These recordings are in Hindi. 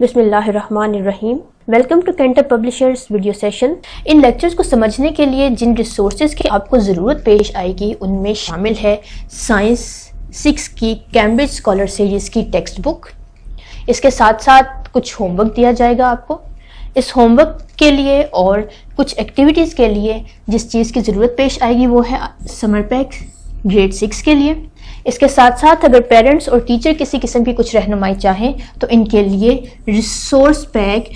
बिस्मिल्लाहिर्रहमानिर्रहीम। Welcome to Cantor publishers video session. इन लेक्चर्स को समझने के लिए जिन रिसोर्सेज की आपको ज़रूरत पेश आएगी उनमें शामिल है साइंस 6 की कैम्ब्रिज स्कॉलर सीरीज़ की टेक्स्ट बुक। इसके साथ साथ कुछ होमवर्क दिया जाएगा आपको। इस होमवर्क के लिए और कुछ एक्टिविटीज़ के लिए जिस चीज़ की ज़रूरत पेश आएगी वो है समर पैक ग्रेड 6 के लिए। इसके साथ साथ अगर पेरेंट्स और टीचर किसी किस्म की कुछ रहनुमाई चाहें तो इनके लिए रिसोर्स पैक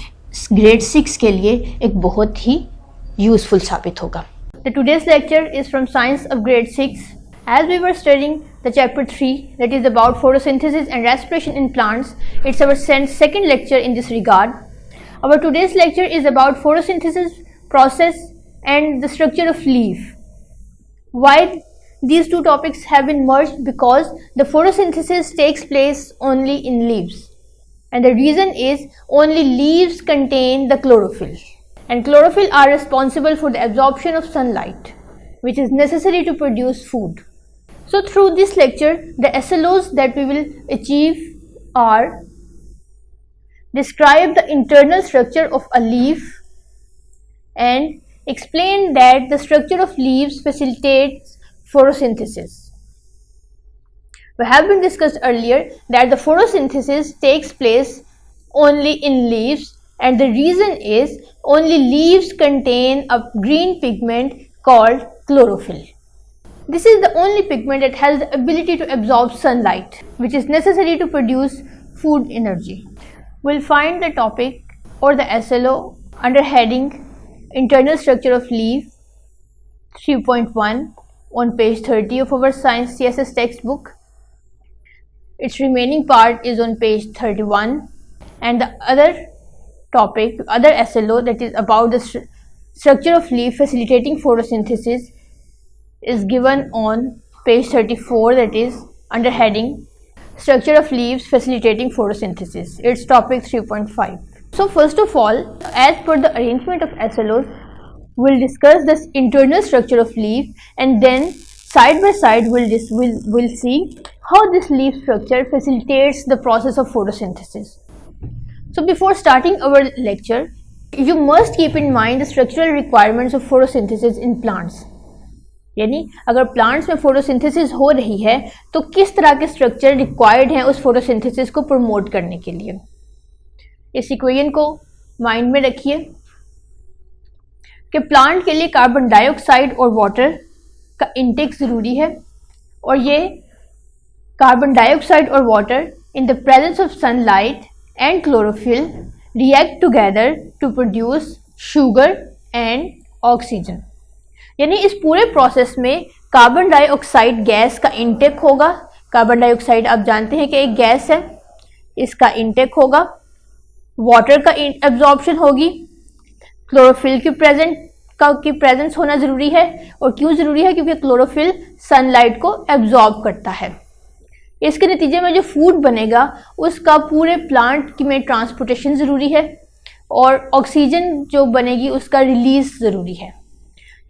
ग्रेड 6 के लिए एक बहुत ही यूज़फुल साबित होगा। The today's lecture is from Science of Grade 6. As we were studying the chapter 3 that is about photosynthesis and respiration in plants, it's our second lecture in this regard. Our today's lecture is about photosynthesis process and the structure of leaf. Why these two topics have been merged? Because the photosynthesis takes place only in leaves, and the reason is only leaves contain the chlorophyll, and chlorophyll are responsible for the absorption of sunlight, which is necessary to produce food. So through this lecture, the SLOs that we will achieve are: describe the internal structure of a leaf and explain that the structure of leaves facilitates photosynthesis. We have been discussed earlier that the photosynthesis takes place only in leaves, and the reason is only leaves contain a green pigment called chlorophyll. This is the only pigment that has the ability to absorb sunlight, which is necessary to produce food energy. We'll find the topic or the SLO under heading Internal Structure of Leaf 3.1 on page 30 of our Science CSS textbook. Its remaining part is on page 31, and the other topic, other SLO that is about the structure of leaf facilitating photosynthesis is given on page 34, that is under heading Structure of Leaves Facilitating Photosynthesis. Its topic 3.5. So first of all, as per the arrangement of SLOs, we'll discuss the internal structure of leaf, and then side by side we'll see how this leaf structure facilitates the process of photosynthesis. So before starting our lecture, you must keep in mind the structural requirements of photosynthesis in plants. यानी अगर प्लांट्स में फोटोसिंथेसिस हो रही है तो किस तरह के स्ट्रक्चर रिक्वायर्ड हैं उस फोटोसिंथेसिस को प्रमोट करने के लिए। इस इक्वेशन को माइंड में रखिए कि प्लांट के लिए कार्बन डाइऑक्साइड और वाटर का इंटेक ज़रूरी है, और ये कार्बन डाइऑक्साइड और water in the presence of sunlight and chlorophyll react together to produce sugar and oxygen. यानी इस पूरे प्रोसेस में कार्बन डाइऑक्साइड गैस का इंटेक होगा। कार्बन डाइऑक्साइड आप जानते हैं कि एक गैस है, इसका इंटेक होगा, वाटर का एब्जॉर्प्शन होगी, क्लोरोफिल की प्रेजेंस होना ज़रूरी है। और क्यों ज़रूरी है? क्योंकि क्लोरोफिल सनलाइट को एब्जॉर्ब करता है। इसके नतीजे में जो फूड बनेगा उसका पूरे प्लांट में ट्रांसपोर्टेशन ज़रूरी है, और ऑक्सीजन जो बनेगी उसका रिलीज ज़रूरी है।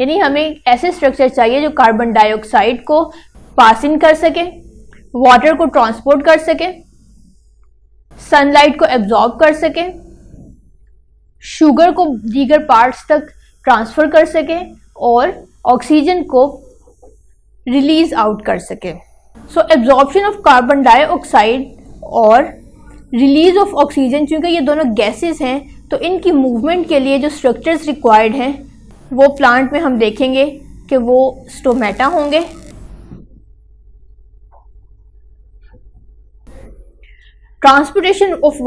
यानी हमें ऐसे स्ट्रक्चर चाहिए जो कार्बन डाइऑक्साइड को पास इन कर सके, वाटर को ट्रांसपोर्ट कर सके, सनलाइट को एब्जॉर्ब कर सके, शुगर को दीगर पार्ट्स तक ट्रांसफर कर सके, और ऑक्सीजन को रिलीज आउट कर सके। सो एब्जॉर्प्शन ऑफ कार्बन डाइऑक्साइड और रिलीज ऑफ ऑक्सीजन, चूंकि ये दोनों गैसेस हैं तो इनकी मूवमेंट के लिए जो स्ट्रक्चर्स रिक्वायर्ड हैं वो प्लांट में हम देखेंगे कि वो स्टोमेटा होंगे। ट्रांसपोर्टेशन ऑफ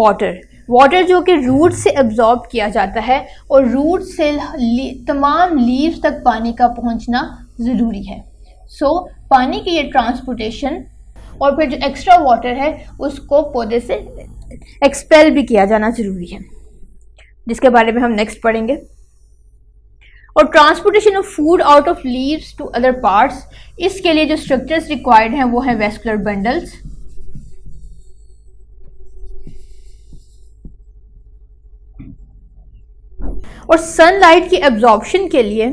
वाटर जो कि रूट से एब्जॉर्ब किया जाता है, और रूट से तमाम लीव्स तक पानी का पहुंचना ज़रूरी है। सो पानी की ये ट्रांसपोर्टेशन और फिर जो एक्स्ट्रा वाटर है उसको पौधे से एक्सपेल भी किया जाना ज़रूरी है, जिसके बारे में हम नेक्स्ट पढ़ेंगे। और transportation of food out of leaves to other parts, इसके लिए जो स्ट्रक्चर्स रिक्वायर्ड हैं वो हैं वेस्कुलर बंडल्स, और सनलाइट की एब्जॉर्प्शन के लिए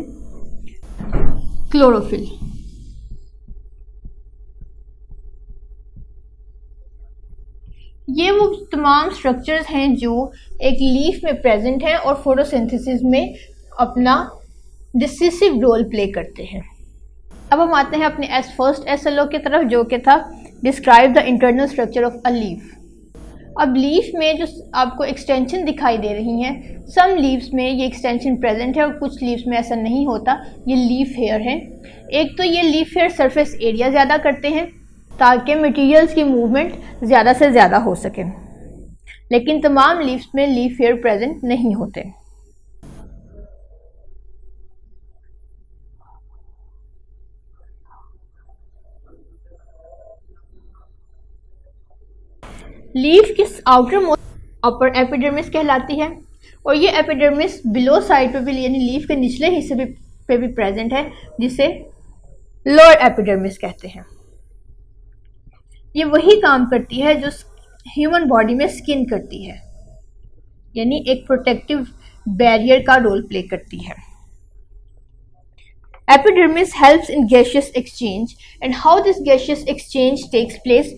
क्लोरोफिल। ये वो तमाम स्ट्रक्चर्स हैं जो एक लीफ में प्रेजेंट हैं और फोटोसिंथेसिस में अपना डिसिसिव रोल प्ले करते हैं। अब हम आते हैं अपने फर्स्ट SLO की तरफ, जो कि था describe the internal structure of a leaf. अब लीफ में जो आपको एक्सटेंशन दिखाई दे रही हैं, सम लीव्स में ये एक्सटेंशन प्रेजेंट है और कुछ लीव्स में ऐसा नहीं होता। ये लीफ हेयर हैं। एक तो ये लीफ हेयर सरफेस एरिया ज़्यादा करते हैं ताकि मटेरियल्स की मूवमेंट ज़्यादा से ज़्यादा हो सके, लेकिन तमाम लीव्स में लीफ हेयर प्रेजेंट नहीं होते। लीफ की आउटर मोस्ट अपर एपिडर्मिस कहलाती है और ये एपिडर्मिस बिलो साइड पे भी यानी लीफ के निचले हिस्से पे भी प्रेजेंट है, जिसे लोअर एपिडर्मिस कहते हैं। ये वही काम करती है जो ह्यूमन बॉडी में स्किन करती है, यानी एक प्रोटेक्टिव बैरियर का रोल प्ले करती है। Epidermis helps in gaseous exchange and how this gaseous exchange takes place.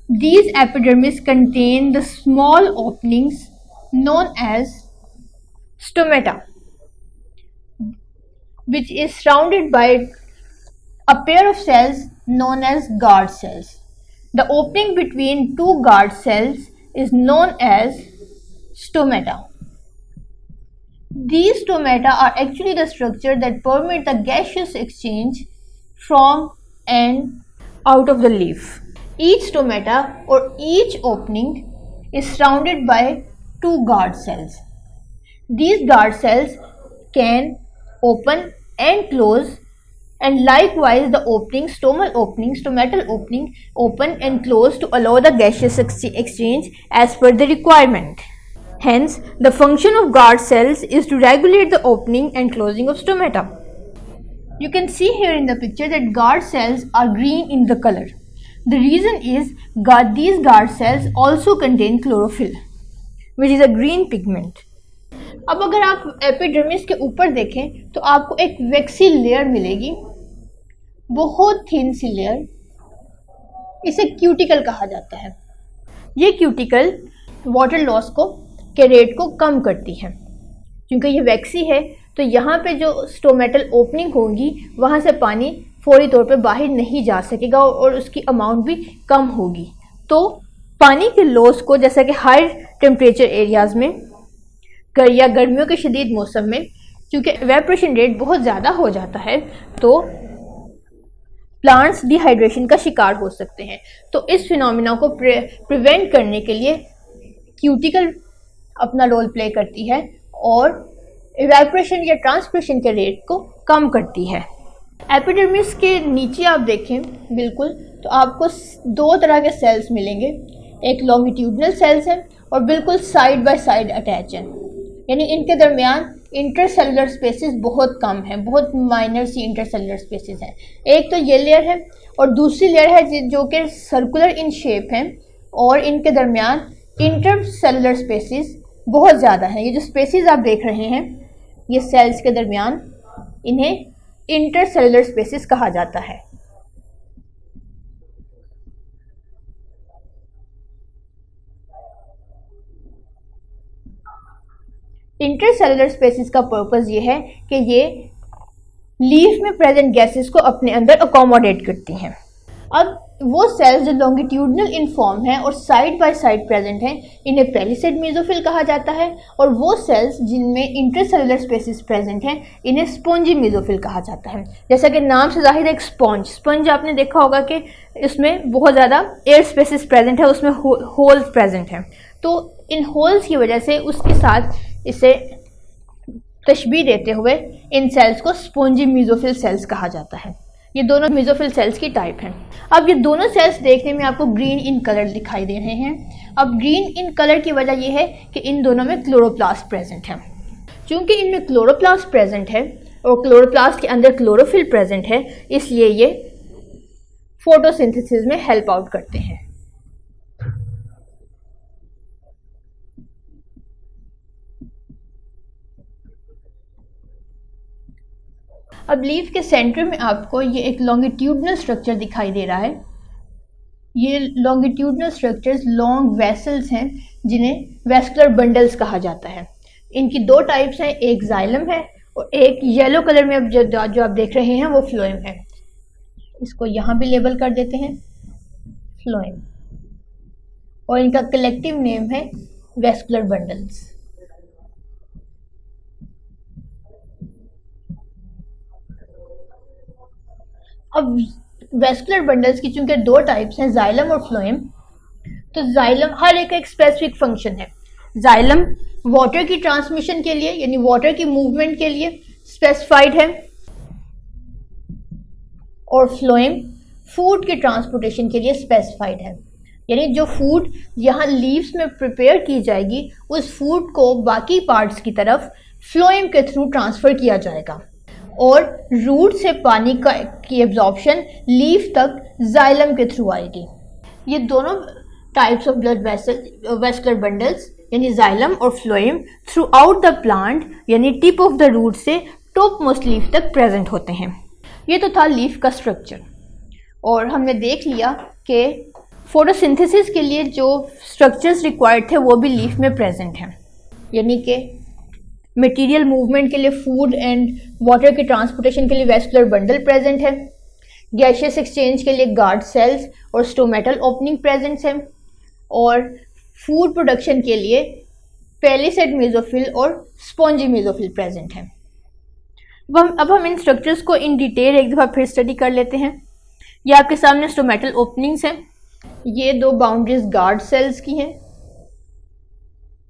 These epidermis contain the small openings known as stomata, which is surrounded by a pair of cells known as guard cells. The opening between two guard cells is known as stomata. These stomata are actually the structure that permit the gaseous exchange from and out of the leaf. Each stomata or each opening is surrounded by two guard cells. These guard cells can open and close, and likewise the stomatal opening open and close to allow the gaseous exchange as per the requirement. Hence, the function of guard cells is to regulate the opening and closing of stomata. You can see here in the picture that guard cells are green in the color. The reason is these guard cells also contain chlorophyll, which is a green pigment. अब अगर आप एपिडर्मिस के ऊपर देखें तो आपको एक वैक्सी लेयर मिलेगी, बहुत थिन सी लेयर। इसे क्यूटिकल कहा जाता है। ये क्यूटिकल वाटर लॉस के रेट को कम करती है। क्योंकि ये वैक्सी है तो यहाँ पे जो स्टोमेटल ओपनिंग होगी वहाँ से पानी फौरी तौर पे बाहर नहीं जा सकेगा और उसकी अमाउंट भी कम होगी। तो पानी के लॉस को, जैसा कि हाई टेम्परेचर एरियाज़ में या गर्मियों के शदीद मौसम में क्योंकि एवेपोरेशन रेट बहुत ज़्यादा हो जाता है तो प्लांट्स डिहाइड्रेशन का शिकार हो सकते हैं। तो इस फिनोमिना को प्रिवेंट करने के लिए क्यूटिकल अपना रोल प्ले करती है और एवेपोरेशन या ट्रांसपिरेशन के रेट को कम करती है। एपिडर्मिस के नीचे आप देखें बिल्कुल तो आपको दो तरह के सेल्स मिलेंगे। एक लॉन्गिट्यूडनल सेल्स हैं और बिल्कुल साइड बाय साइड अटैच हैं, यानी इनके दरमियान इंटरसेलुलर स्पेसेस बहुत कम हैं, बहुत माइनर सी इंटरसेलुलर स्पेसेस हैं। एक तो ये लेयर है और दूसरी लेयर है जो कि सर्कुलर इन शेप है और इनके दरमियान इंटरसेलुलर स्पेसेस बहुत ज़्यादा हैं। ये जो स्पेसेस आप देख रहे हैं ये सेल्स के दरमियान, इन्हें इंटरसेलुलर स्पेसेस कहा जाता है। इंटरसेलुलर स्पेसेस का पर्पस ये है कि ये लीफ में प्रेजेंट गैसेस को अपने अंदर अकोमोडेट करती हैं। अब वो सेल्स जो लॉन्गिट्यूडनल इन फॉर्म हैं और साइड बाय साइड प्रेजेंट हैं इन्हें पेलिसेड मेसोफिल कहा जाता है और वो सेल्स जिनमें इंटरसेलुलर स्पेसेस प्रेजेंट हैं इन्हें स्पॉन्जी मेसोफिल कहा जाता है। जैसा कि नाम से जाहिर है एक स्पंज आपने देखा होगा कि इसमें बहुत ज़्यादा एयर स्पेसेस प्रेजेंट है, उसमें होल्स प्रेजेंट हैं। तो इन होल्स की वजह से उसके साथ इसे तशबीह देते हुए इन सेल्स को स्पॉन्जी मेसोफिल सेल्स कहा जाता है। ये दोनों मेसोफिल सेल्स की टाइप हैं। अब ये दोनों सेल्स देखने में आपको ग्रीन इन कलर दिखाई दे रहे हैं। अब ग्रीन इन कलर की वजह यह है कि इन दोनों में क्लोरोप्लास्ट प्रेजेंट है। चूंकि इनमें क्लोरोप्लास्ट प्रेजेंट है और क्लोरोप्लास्ट के अंदर क्लोरोफिल प्रेजेंट है, इसलिए ये फोटोसिंथेसिस में हेल्प आउट करते हैं। अब लीफ के सेंटर में आपको ये एक लॉन्गिट्यूडनल स्ट्रक्चर दिखाई दे रहा है। ये लॉन्गिट्यूडनल स्ट्रक्चर्स लॉन्ग वेसल्स हैं जिन्हें वेस्कुलर बंडल्स कहा जाता है। इनकी दो टाइप्स हैं, एक जाइलम है और एक येलो कलर में अब जो आप देख रहे हैं वो फ्लोएम है। इसको यहाँ भी लेबल कर देते हैं फ्लोएम, और इनका कलेक्टिव नेम है वेस्कुलर बंडल्स। अब वेस्कुलर बंडल्स की चूंकि दो टाइप्स हैं, जाइलम और फ्लोएम, तो जाइलम हर एक का एक स्पेसिफिक फंक्शन है। जाइलम वाटर की ट्रांसमिशन के लिए यानी वाटर की मूवमेंट के लिए स्पेसिफाइड है, और फ्लोएम फूड की ट्रांसपोर्टेशन के लिए स्पेसिफाइड है। यानी जो फूड यहाँ लीव्स में प्रिपेयर की जाएगी उस फूड को बाकी पार्ट्स की तरफ फ्लोएम के थ्रू ट्रांसफर किया जाएगा, और रूट से पानी की एब्जॉर्प्शन लीफ तक जाइलम के थ्रू आएगी। ये दोनों types of blood vascular bundles यानी जाइलम और phloem through out the plant यानी टिप ऑफ द रूट से टॉप मोस्ट लीफ तक प्रेजेंट होते हैं। ये तो था लीफ का स्ट्रक्चर, और हमने देख लिया कि फोटोसिंथेसिस के लिए जो स्ट्रक्चर्स रिक्वायर्ड थे वो भी लीफ में प्रेजेंट हैं। यानी कि मटेरियल मूवमेंट के लिए फूड एंड वाटर की ट्रांसपोर्टेशन के लिए वेस्कुलर बंडल प्रेजेंट है, गैशियस एक्सचेंज के लिए गार्ड सेल्स और स्टोमेटल ओपनिंग प्रेजेंट है, और फूड प्रोडक्शन के लिए पैलिसेड मेसोफिल और स्पॉन्जी मेसोफिल प्रेजेंट है। अब हम इन स्ट्रक्चर्स को इन डिटेल एक दफ़ा फिर स्टडी कर लेते हैं। ये आपके सामने स्टोमेटल ओपनिंग्स हैं। ये दो बाउंड्रीज गार्ड सेल्स की हैं।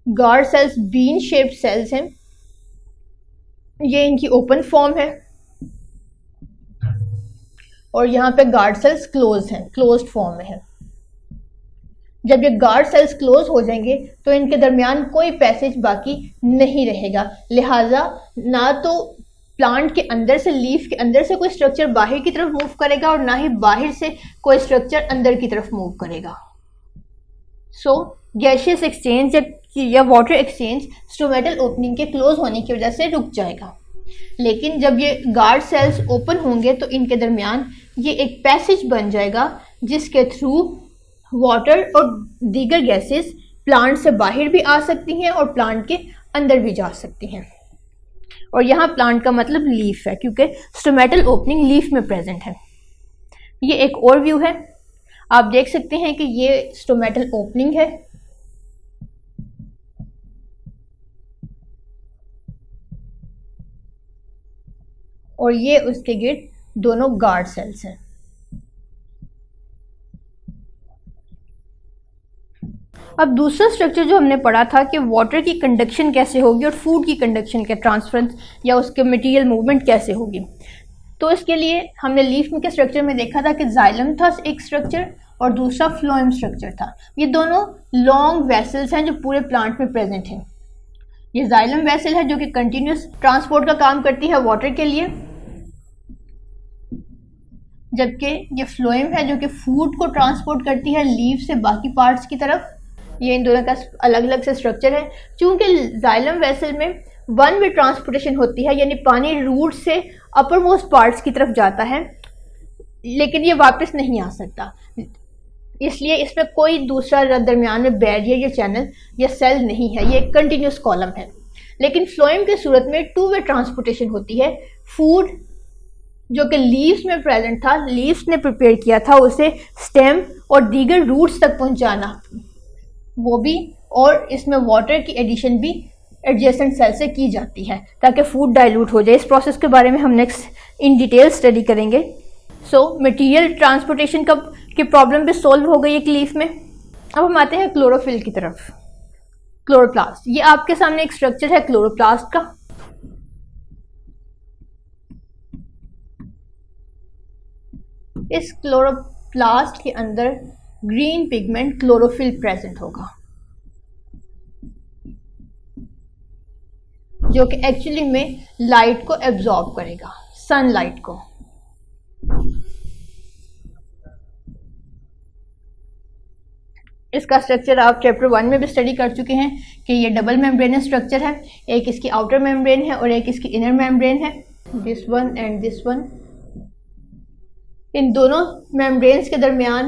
Guard cells bean shaped cells हैं। ये इनकी ओपन फॉर्म है, और यहाँ पे गार्ड सेल्स क्लोज हैं, क्लोज्ड फॉर्म में है। जब ये गार्ड सेल्स क्लोज हो जाएंगे तो इनके दरमियान कोई पैसेज बाकी नहीं रहेगा, लिहाजा ना तो प्लांट के अंदर से, लीफ के अंदर से कोई स्ट्रक्चर बाहर की तरफ मूव करेगा और ना ही बाहर से कोई स्ट्रक्चर अंदर की तरफ मूव करेगा। सो गैशियस एक्सचेंज या वाटर एक्सचेंज स्टोमेटल ओपनिंग के क्लोज होने की वजह से रुक जाएगा, लेकिन जब ये गार्ड सेल्स ओपन होंगे तो इनके दरमियान ये एक पैसेज बन जाएगा जिसके थ्रू वाटर और दीगर गैसेस प्लांट से बाहर भी आ सकती हैं और प्लांट के अंदर भी जा सकती हैं। और यहाँ प्लांट का मतलब लीफ है, क्योंकि स्टोमेटल ओपनिंग लीफ में प्रेजेंट है। ये एक और व्यू है, आप देख सकते हैं कि ये स्टोमेटल ओपनिंग है, और ये उसके गिर्द दोनों गार्ड सेल्स हैं। अब दूसरा स्ट्रक्चर जो हमने पढ़ा था कि वाटर की कंडक्शन कैसे होगी और फूड की कंडक्शन के ट्रांसफरेंस या उसके मटेरियल मूवमेंट कैसे होगी, तो इसके लिए हमने लीफ के स्ट्रक्चर में देखा था कि जाइलम था एक स्ट्रक्चर और दूसरा फ्लोएम स्ट्रक्चर था। ये दोनों लॉन्ग वेसल्स हैं जो पूरे प्लांट में प्रेजेंट हैं। ये जाइलम वेसल है जो कि कंटिन्यूस ट्रांसपोर्ट का काम करती है वाटर के लिए, जबकि ये फ्लोएम है जो कि फूड को ट्रांसपोर्ट करती है लीफ से बाकी पार्ट्स की तरफ। ये इन दोनों का अलग अलग से स्ट्रक्चर है। चूंकि जाइलम वेसल में वन वे ट्रांसपोर्टेशन होती है, यानी पानी रूट से अपर मोस्ट पार्ट्स की तरफ जाता है, लेकिन ये वापस नहीं आ सकता, इसलिए इसमें कोई दूसरा दरमियान में बैरियर या चैनल या सेल नहीं है, ये एक कंटिन्यूस कॉलम है। लेकिन फ्लोएम की सूरत में टू वे ट्रांसपोर्टेशन होती है। फूड जो कि लीव्स में प्रेजेंट था, लीव्स ने प्रिपेयर किया था, उसे स्टेम और दीगर रूट्स तक पहुंचाना वो भी, और इसमें वाटर की एडिशन भी एडजेसेंट सेल से की जाती है ताकि फूड डाइल्यूट हो जाए। इस प्रोसेस के बारे में हम नेक्स्ट इन डिटेल स्टडी करेंगे। सो मटेरियल ट्रांसपोर्टेशन की प्रॉब्लम भी सॉल्व हो गई एक लीफ में। अब हम आते हैं क्लोरोफिल की तरफ। क्लोरोप्लास्ट, ये आपके सामने एक स्ट्रक्चर है क्लोरोप्लास्ट का। इस क्लोरोप्लास्ट के अंदर ग्रीन पिगमेंट क्लोरोफिल प्रेजेंट होगा, जो कि एक्चुअली में लाइट को एब्जॉर्ब करेगा, सनलाइट को। इसका स्ट्रक्चर आप चैप्टर 1 में भी स्टडी कर चुके हैं कि ये डबल मेम्ब्रेनस स्ट्रक्चर है। एक इसकी आउटर मेम्ब्रेन है और एक इसकी इनर मेम्ब्रेन है, this one and this one. इन दोनों मेम्ब्रेन्स के दरमियान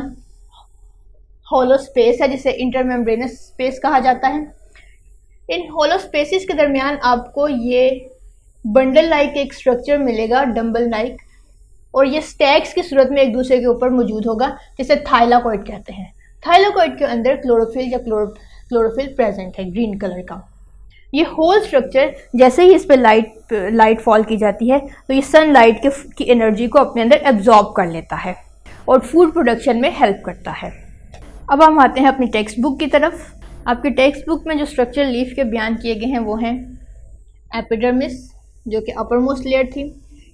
होलो स्पेस है जिसे इंटरमेम्ब्रेनस स्पेस कहा जाता है। इन होलो स्पेसिस के दरमियान आपको ये बंडल लाइक एक स्ट्रक्चर मिलेगा, डंबल लाइक, और ये स्टैक्स की सूरत में एक दूसरे के ऊपर मौजूद होगा, जिसे थाइलाकॉइड कहते हैं। थाइलाकॉइड के अंदर क्लोरोफिल या क्लोरोफिल प्रेजेंट है, ग्रीन कलर का। ये होल स्ट्रक्चर जैसे ही इस पर लाइट फॉल की जाती है तो ये सनलाइट की एनर्जी को अपने अंदर एब्जॉर्ब कर लेता है और फूड प्रोडक्शन में हेल्प करता है। अब हम आते हैं अपनी टेक्स्ट बुक की तरफ। आपकी टेक्स्ट बुक में जो स्ट्रक्चर लीफ के बयान किए गए हैं वो हैं एपिडर्मिस, जो कि अपर मोस्ट लेयर थी।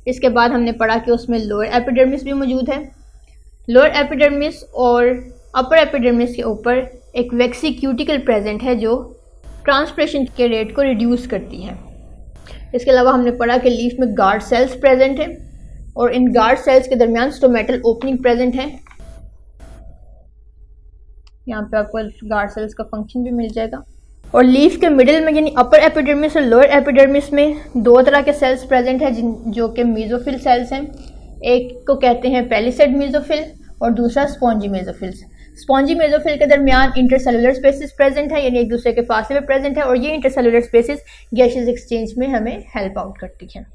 इसके बाद हमने पढ़ा कि उसमें लोअर एपिडर्मिस भी मौजूद है। लोअर एपिडर्मिस और अपर एपिडर्मिस के ऊपर एक वैक्सी क्यूटिकल प्रेजेंट है जो ट्रांसपिरेशन के रेट को रिड्यूस करती है। इसके अलावा हमने पढ़ा कि लीफ में गार्ड सेल्स प्रेजेंट है और इन गार्ड सेल्स के दरमियान स्टोमेटल ओपनिंग प्रेजेंट है। यहाँ पे आपको गार्ड सेल्स का फंक्शन भी मिल जाएगा। और लीफ के मिडिल में यानी अपर एपिडर्मिस और लोअर एपिडर्मिस में दो तरह के सेल्स प्रेजेंट है जो कि मेसोफिल सेल्स हैं। एक को कहते हैं पेलिसेड मेसोफिल और दूसरा स्पॉन्जी मेसोफिल्स। स्पॉन्जी मेसोफिल के दरमियान इंटरसेलुलर स्पेसिस प्रेजेंट है, यानी एक दूसरे के फासले में प्रेजेंट है, और ये इंटरसेलुलर स्पेसिस गैसेस एक्सचेंज में हमें हेल्प आउट करती है।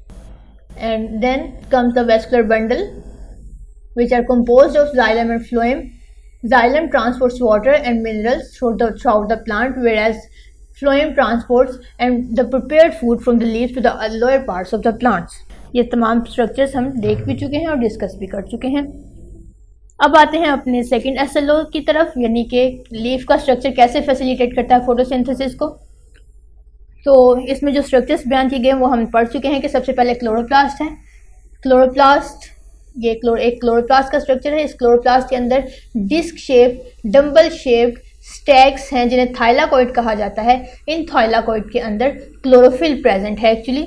And then comes the vascular bundle which are composed of xylem and phloem. Xylem transports water and minerals throughout the plant, whereas phloem transports and the prepared food from the leaves to the lower parts of the plants. ये तमाम स्ट्रक्चर्स हम देख भी चुके हैं और डिस्कस भी कर चुके हैं। अब आते हैं अपने सेकंड SLO की तरफ, यानी कि लीफ का स्ट्रक्चर कैसे फैसिलिटेट करता है फोटोसिंथेसिस को। तो इसमें जो स्ट्रक्चर्स बयान किए गए वो हम पढ़ चुके हैं कि सबसे पहले क्लोरोप्लास्ट है। क्लोरोप्लास्ट ये एक क्लोरोप्लास्ट का स्ट्रक्चर है। इस क्लोरोप्लास्ट के अंदर disk shape, dumbbell shaped stacks हैं जिन्हें थाइलाकॉइड कहा जाता है। इन थाइलाकॉइड के अंदर क्लोरोफिल प्रेजेंट है। Actually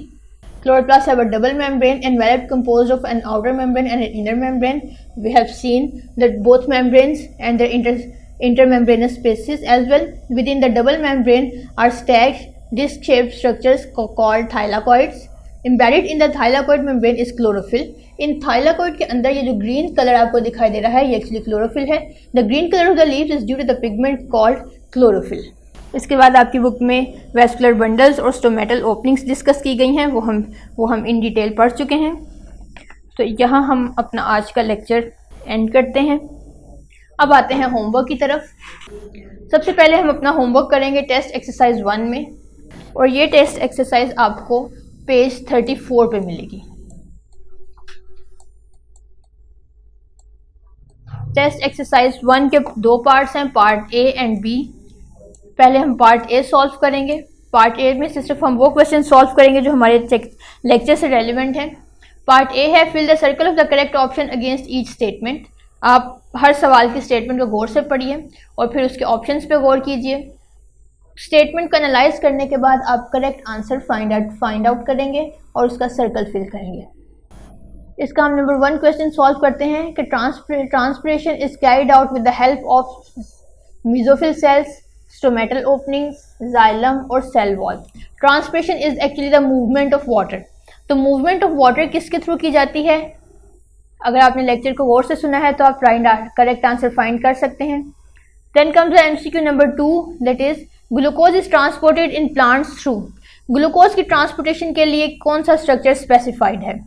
chloroplast have a double membrane enveloped composed of an outer membrane and an inner membrane. We have seen that both membranes and their intermembranous spaces as well. Within the double membrane are stacked disc-shaped structures called thylakoids. Embedded in the thylakoid membrane is chlorophyll. In thylakoid के अंदर ये जो ग्रीन कलर आपको दिखाई दे रहा है ये एक्चुअली क्लोरोफिल है। The green colour of the leaves is due to the pigment called chlorophyll. इसके बाद आपकी बुक में वेस्कुलर बंडल्स और स्टोमेटल ओपनिंग्स डिस्कस की गई हैं, वो हम इन डिटेल पढ़ चुके हैं। तो यहाँ हम अपना आज का लेक्चर एंड करते हैं। अब आते हैं होमवर्क की तरफ। सबसे पहले हम अपना होमवर्क करेंगे टेस्ट एक्सरसाइज 1 में, और ये टेस्ट एक्सरसाइज आपको पेज 34 पे मिलेगी। टेस्ट एक्सरसाइज 1 के दो पार्ट्स हैं, पार्ट ए एंड बी। पहले हम पार्ट ए सॉल्व करेंगे। पार्ट ए में सिर्फ हम वो क्वेश्चन सॉल्व करेंगे जो हमारे लेक्चर से रेलिवेंट हैं। पार्ट ए है fill the circle of the correct option against each statement. आप हर सवाल की स्टेटमेंट को गौर से पढ़िए और फिर उसके ऑप्शंस पे गौर कीजिए। स्टेटमेंट को एनालाइज करने के बाद आप करेक्ट आंसर फाइंड आउट करेंगे और उसका सर्कल फिल करेंगे। इसका हम नंबर 1 क्वेश्चन सॉल्व करते हैं कि transpiration is carried out with the help of mesophyll cells, stomatal openings, xylem और cell wall. Transpiration is actually the movement of water. तो मूवमेंट ऑफ वाटर किसके थ्रू की जाती है? अगर आपने लेक्चर को गौर से सुना है तो आप करेक्ट आंसर फाइंड कर सकते हैं। Then comes the MCQ number 2, that is glucose is transported in plants through. Glucose की ट्रांसपोर्टेशन के लिए कौन सा स्ट्रक्चर स्पेसिफाइड है?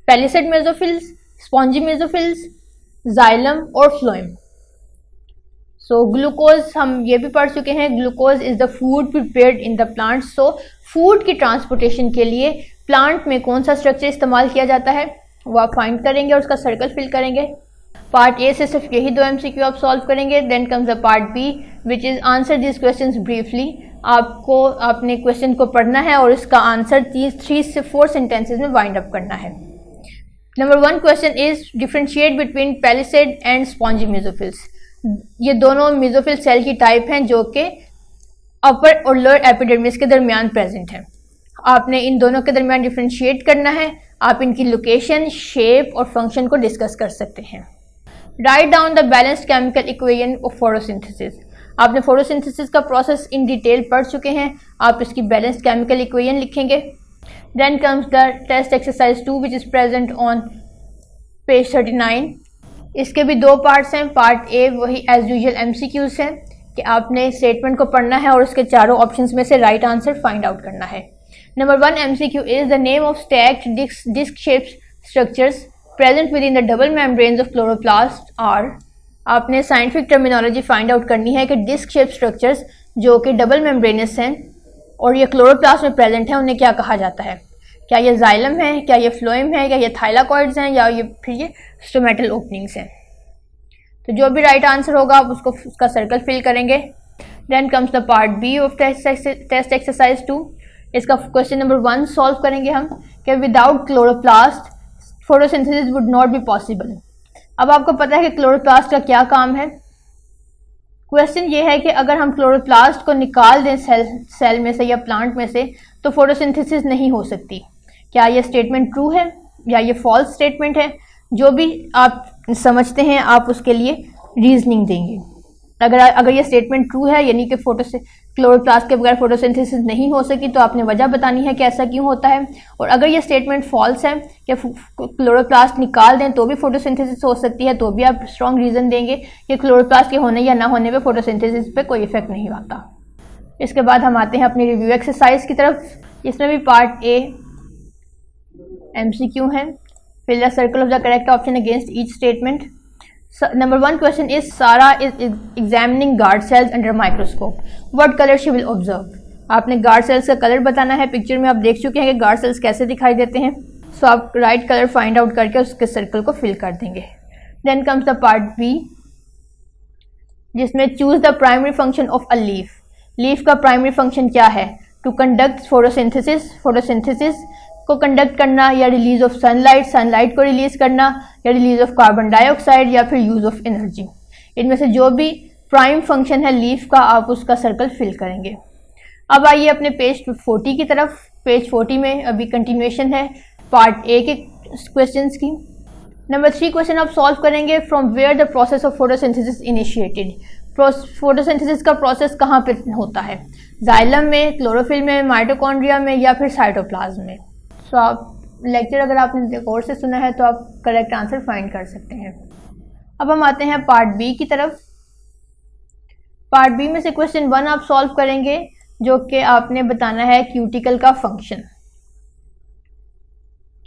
Palisade mesophylls, spongy mesophylls, xylem और फ्लोएम। सो ग्लूकोज हम ये भी पढ़ चुके हैं, glucose is the food prepared in the plant. So food की ट्रांसपोर्टेशन के लिए प्लांट में कौन सा स्ट्रक्चर इस्तेमाल किया जाता है वो आप फाइंड करेंगे और उसका सर्कल फिल करेंगे। पार्ट ए से सिर्फ यही 2 MCQ आप सॉल्व करेंगे। Then comes the part B which is answer this questions briefly. आपको अपने क्वेश्चन को पढ़ना है और इसका आंसर 3 से 4 सेंटेंसेस में वाइंड अप करना है। Number 1 question is differentiate between palisade and spongy mesophylls. ये दोनों मेसोफिल सेल की टाइप हैं जो कि अपर और लोअर एपिडर्मिस के दरमियान प्रेजेंट हैं। आपने इन दोनों के दरमियान डिफरेंशिएट करना है। आप इनकी लोकेशन, शेप और फंक्शन को डिस्कस कर सकते हैं। Write down the balanced chemical equation of photosynthesis. आपने फोटोसिंथेसिस का प्रोसेस इन डिटेल पढ़ चुके हैं, आप इसकी बैलेंस्ड केमिकल इक्वेशन लिखेंगे। Then comes the test exercise 2 which is present on page 39. इसके भी दो पार्ट्स हैं। पार्ट ए वही एज यूजुअल एमसीक्यूज हैं कि आपने स्टेटमेंट को पढ़ना है और उसके चारों ऑप्शंस में से राइट आंसर फाइंड आउट करना है। Number 1 MCQ is the name of stacked disk shaped structures present within the double membranes of chloroplast are. आपने साइंटिफिक टर्मिनोलॉजी फाइंड आउट करनी है कि डिस्क शेप स्ट्रक्चर्स जो कि डबल मेम्ब्रेनस हैं और ये क्लोरोप्लास्ट में प्रेजेंट है उन्हें क्या कहा जाता है। क्या ये जाइलम है, क्या ये फ्लोएम है, क्या ये थाइलाकॉइड्स हैं, या फिर ये स्टोमेटल ओपनिंग्स हैं। तो जो भी राइट आंसर होगा आप उसका सर्कल फिल करेंगे। Then comes the part B of test exercise 2। इसका क्वेश्चन नंबर 1 सॉल्व करेंगे हम कि without chloroplast photosynthesis would not be possible. अब आपको पता है कि क्लोरोप्लास्ट का क्या काम है। क्वेश्चन ये है कि अगर हम क्लोरोप्लास्ट को निकाल दें सेल में से या प्लांट में से तो फोटोसिंथेसिस नहीं हो सकती। क्या ये स्टेटमेंट ट्रू है या ये फॉल्स स्टेटमेंट है? जो भी आप समझते हैं आप उसके लिए रीजनिंग देंगे। अगर ये स्टेटमेंट ट्रू है यानी कि क्लोरोप्लास्ट के बगैर फोटोसिंथेसिस नहीं हो सकी तो आपने वजह बतानी है कि ऐसा क्यों होता है। और अगर ये स्टेटमेंट फॉल्स है कि क्लोरोप्लास्ट निकाल दें तो भी फोटोसिंथेसिस हो सकती है तो भी आप स्ट्रॉन्ग रीज़न देंगे कि क्लोरोप्लास्ट के होने या ना होने पे फोटोसिंथेसिस पे कोई इफेक्ट नहीं आता। इसके बाद हम आते हैं अपनी रिव्यू एक्सरसाइज की तरफ। इसमें भी पार्ट ए MCQ है। Fill the circle of the correct option against each statement. Number 1 question is Sarah is examining guard cells under microscope. What color she will observe? आपने guard cells का कलर बताना है। पिक्चर में आप देख चुके हैं कि guard cells कैसे दिखाई देते हैं। सो आप राइट कलर फाइंड आउट करके उसके सर्कल को फिल कर देंगे। Then comes the part B जिसमें choose the primary function of a leaf. Leaf का प्राइमरी फंक्शन क्या है? टू कंडक्ट फोटोसिंथेसिस, फोटोसिंथेसिस को कंडक्ट करना, या रिलीज ऑफ सनलाइट, सनलाइट को रिलीज करना, या रिलीज ऑफ कार्बन डाइऑक्साइड, या फिर यूज ऑफ एनर्जी। इनमें से जो भी प्राइम फंक्शन है लीफ का आप उसका सर्कल फिल करेंगे। अब आइए अपने पेज 40 की तरफ। पेज 40 में अभी कंटिन्यूएशन है पार्ट ए के क्वेश्चंस की। नंबर 3 क्वेश्चन आप सॉल्व करेंगे from where the process of photosynthesis initiated. Photosynthesis का प्रोसेस कहाँ पे होता है? जाइलम में, क्लोरोफिल में, माइटोकॉन्ड्रिया में, या फिर साइटोप्लाज्म में। सो आप लेक्चर अगर आपने गौर से सुना है तो आप करेक्ट आंसर फाइंड कर सकते हैं। अब हम आते हैं पार्ट बी की तरफ। पार्ट बी में से क्वेश्चन 1 आप सॉल्व करेंगे जो कि आपने बताना है क्यूटिकल का फंक्शन।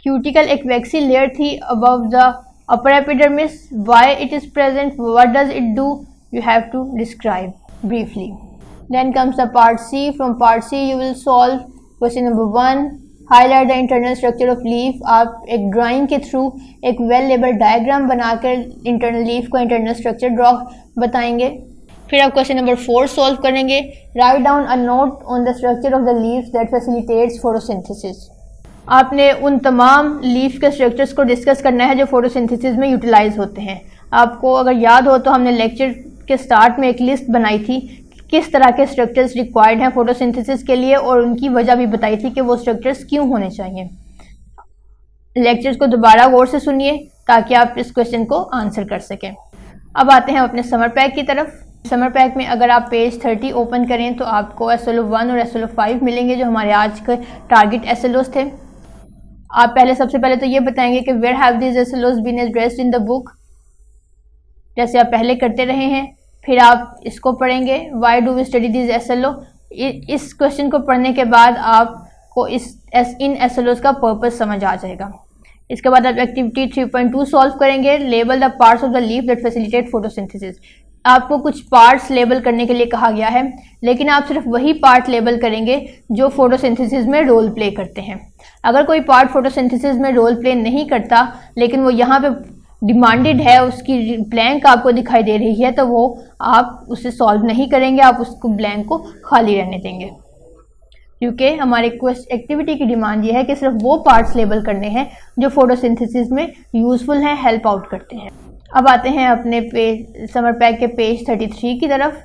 क्यूटिकल एक वैक्सी लेयर थी above the upper epidermis. Why it is present, what does it do, you have to describe briefly. Then comes the part C. From part C you will solve question number 1 highlight the internal structure of leaf. आप एक ड्राइंग के थ्रू एक वेल लेबल्ड डायग्राम बनाकर इंटरनल लीफ को इंटरनल स्ट्रक्चर ड्रॉ बताएंगे। फिर आप क्वेश्चन नंबर 4 सॉल्व करेंगे। Write down a note on the structure of the leaf that facilitates photosynthesis. आपने उन तमाम लीफ के स्ट्रक्चर्स को डिस्कस करना है जो फोटोसिंथेसिस में यूटिलाइज होते हैं। आपको अगर याद हो तो हमने लेक्चर के स्टार्ट में एक लिस्ट बनाई थी किस तरह के स्ट्रक्चर्स रिक्वायर्ड हैं फोटोसिंथेसिस के लिए और उनकी वजह भी बताई थी कि वो स्ट्रक्चर्स क्यों होने चाहिए। लेक्चर्स को दोबारा गौर से सुनिए ताकि आप इस क्वेश्चन को आंसर कर सकें। अब आते हैं अपने समर पैक की तरफ। समर पैक में अगर आप पेज 30 ओपन करें तो आपको SLO1 और SLO5 मिलेंगे जो हमारे आज के टारगेट SLOs थे। आप सबसे पहले तो ये बताएंगे कि where have these SLOs been addressed in the book, जैसे आप पहले करते रहे हैं। फिर आप इसको पढ़ेंगे why do we study this SLO। इस क्वेश्चन को पढ़ने के बाद आपको इन SLOs का पर्पस समझ आ जाएगा। इसके बाद आप एक्टिविटी 3.2 सॉल्व करेंगे। Label the parts of the leaf that facilitate photosynthesis. आपको कुछ पार्ट्स लेबल करने के लिए कहा गया है लेकिन आप सिर्फ वही पार्ट लेबल करेंगे जो फोटोसिंथेसिस में रोल प्ले करते हैं। अगर कोई पार्ट फोटोसिंथेसिस में रोल प्ले नहीं करता लेकिन वो यहाँ पे डिमांडेड है, उसकी ब्लैंक आपको दिखाई दे रही है, तो वो आप उसे सॉल्व नहीं करेंगे, आप उसको ब्लैंक को खाली रहने देंगे क्योंकि हमारे एक्टिविटी की डिमांड ये है कि सिर्फ वो पार्ट्स लेबल करने हैं जो फोटोसिंथेसिस में यूजफुल हैं, हेल्प आउट करते हैं। अब आते हैं अपने समर पैक के पेज 33 की तरफ।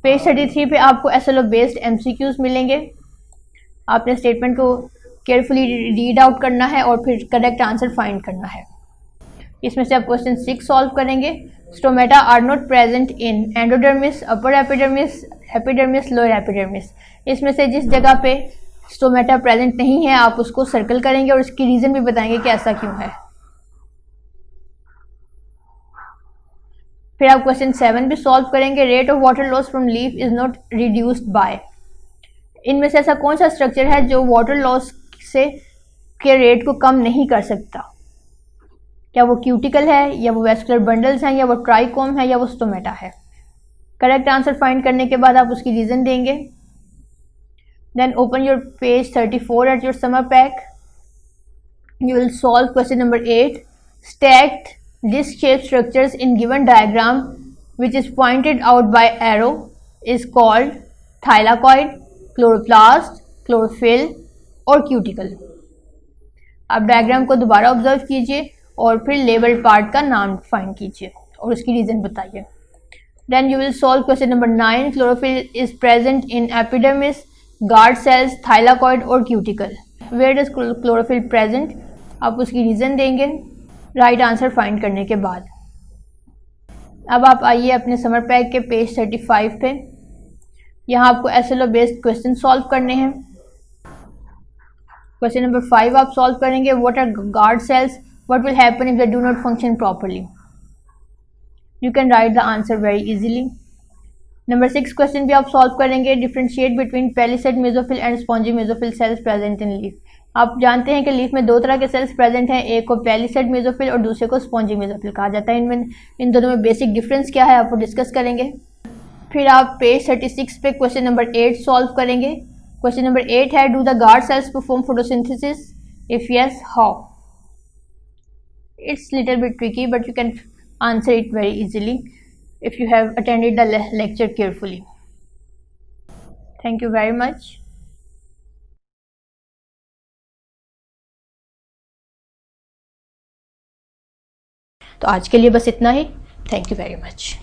पेज 33 पे आपको SLO बेस्ड MCQs मिलेंगे। आपने स्टेटमेंट को केयरफुली रीड आउट करना है और फिर करेक्ट आंसर फाइंड करना है। इसमें से आप क्वेश्चन 6 सॉल्व करेंगे। Stomata are not present in endodermis, upper epidermis, epidermis, lower epidermis. इसमें से जिस जगह पे स्टोमेटा प्रेजेंट नहीं है आप उसको सर्कल करेंगे और इसकी रीज़न भी बताएंगे कि ऐसा क्यों है। फिर आप क्वेश्चन 7 भी सॉल्व करेंगे। Rate of water loss from leaf is not reduced by. इनमें से ऐसा कौन सा स्ट्रक्चर है जो वाटर लॉस से के रेट को कम नहीं कर सकता? क्या वो क्यूटिकल है, या वो वेस्कुलर बंडल्स हैं, या वो ट्राइकोम है, या वो स्टोमेटा है? करेक्ट आंसर फाइंड करने के बाद आप उसकी रीजन देंगे। Then open your page 34 at your summer pack. You will solve question number 8. Stacked disc-shaped structures in given diagram which is pointed out by arrow is called thylakoid, chloroplast, chlorophyll और cuticle. आप डायग्राम को दोबारा ऑब्जर्व कीजिए और फिर लेबल्ड पार्ट का नाम फाइंड कीजिए और उसकी रीजन बताइए। Then you will solve question number 9. Chlorophyll is present in epidermis, guard cells, thylakoid और cuticle. Where does chlorophyll present? आप उसकी रीज़न देंगे राइट आंसर फाइंड करने के बाद। अब आप आइए अपने समर पैक के पेज 35 पे। यहाँ आपको एसएलओ बेस्ड क्वेश्चन सॉल्व करने हैं। क्वेश्चन नंबर 5 आप सॉल्व करेंगे। What are guard cells, what will happen if they do not function properly? You can write the answer very easily. Number 6 question भी आप सॉल्व करेंगे। Differentiate between palisade mesophyll and spongy mesophyll cells present in leaf. आप जानते हैं कि लीफ में दो तरह के सेल्स प्रेजेंट हैं, एक को पेलिसेड मेसोफिल और दूसरे को स्पॉन्जी मेसोफिल कहा जाता है। इन दोनों में बेसिक डिफरेंस क्या है आपको डिस्कस करेंगे। फिर आप पेज 36 पे क्वेश्चन नंबर 8 सॉल्व करेंगे। क्वेश्चन नंबर 8 है do the guard cells perform photosynthesis, if yes how? It's little bit tricky but you can answer it very easily if you have attended the lecture carefully. Thank you very much. तो आज के लिए बस इतना ही। Thank you very much.